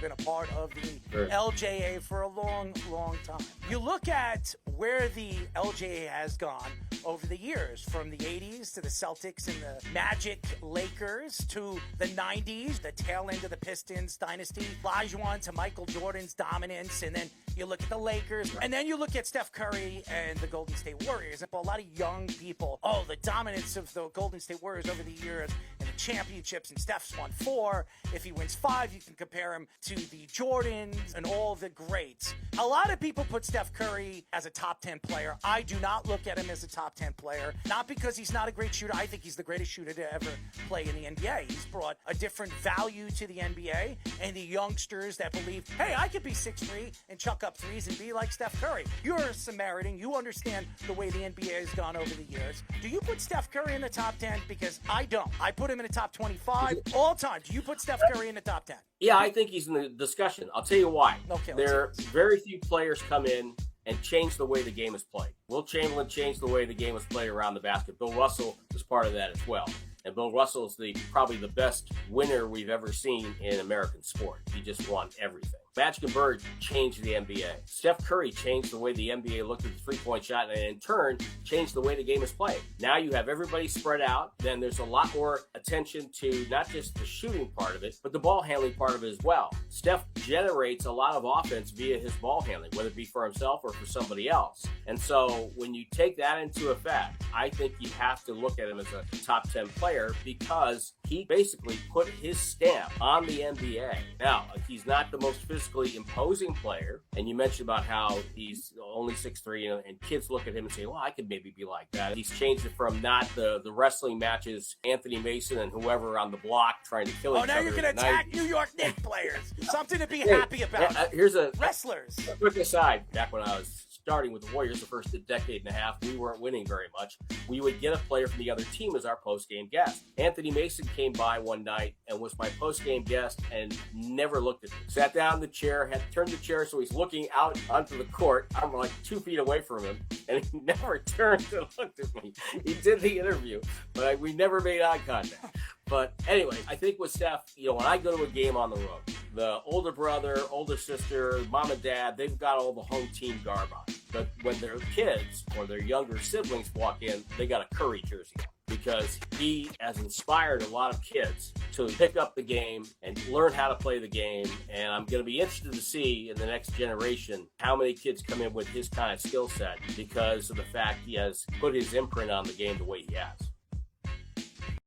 been a part of the Sure. LJA for a long, long time. You look at where the LJA has gone over the years, from the 80s to the Celtics and the Magic Lakers to the 90s, the tail end of the Pistons dynasty, Olajuwon to Michael Jordan's dominance, and then you look at the Lakers, and then you look at Steph Curry and the Golden State Warriors. And for a lot of young people, the dominance of the Golden State Warriors over the years and the championships, and Steph's won 4. If he wins 5, you can compare him to the Jordans and all the greats. A lot of people put Steph Curry as a top 10 player. I do not look at him as a top 10 player, not because he's not a great shooter. I think he's the greatest shooter to ever play in the NBA. He's brought a different value to the NBA and the youngsters that believe, hey, I could be 6'3" and chuck up threes and be like Steph Curry. You're a Samaritan. You understand the way the NBA has gone over the years. Do you put Steph Curry in the top 10? Because I don't. I put him in the top 25 all time. Do you put Steph Curry in the top 10? Yeah, I think he's in the discussion. I'll tell you why. Okay, there are very few players come in and change the way the game is played. Will Chamberlain changed the way the game was played around the basket. Bill Russell was part of that as well. And Bill Russell is probably the best winner we've ever seen in American sport. He just won everything. Magic and Bird changed the NBA. Steph Curry changed the way the NBA looked at the three-point shot, and in turn, changed the way the game is played. Now you have everybody spread out. Then there's a lot more attention to not just the shooting part of it, but the ball handling part of it as well. Steph generates a lot of offense via his ball handling, whether it be for himself or for somebody else. And so when you take that into effect, I think you have to look at him as a top 10 player because he basically put his stamp on the NBA. Now, he's not the most physically imposing player, and you mentioned about how he's only 6'3", and kids look at him and say, well, I could maybe be like that. He's changed it from not the wrestling matches, Anthony Mason and whoever on the block trying to kill each other. Oh, now you can attack New York Knicks players. Something to be happy about. Here's a wrestlers. A quick aside, back when I was starting with the Warriors the first decade and a half, we weren't winning very much. We would get a player from the other team as our post-game guest. Anthony Mason came by one night and was my post-game guest and never looked at me. Sat down in the chair, had turned the chair so he's looking out onto the court. I'm like 2 feet away from him, and he never turned and looked at me. He did the interview, but we never made eye contact. But anyway, I think with Steph, when I go to a game on the road, the older brother, older sister, mom and dad, they've got all the home team garb on. But when their kids or their younger siblings walk in, they got a Curry jersey on. Because he has inspired a lot of kids to pick up the game and learn how to play the game. And I'm going to be interested to see in the next generation how many kids come in with his kind of skill set because of the fact he has put his imprint on the game the way he has.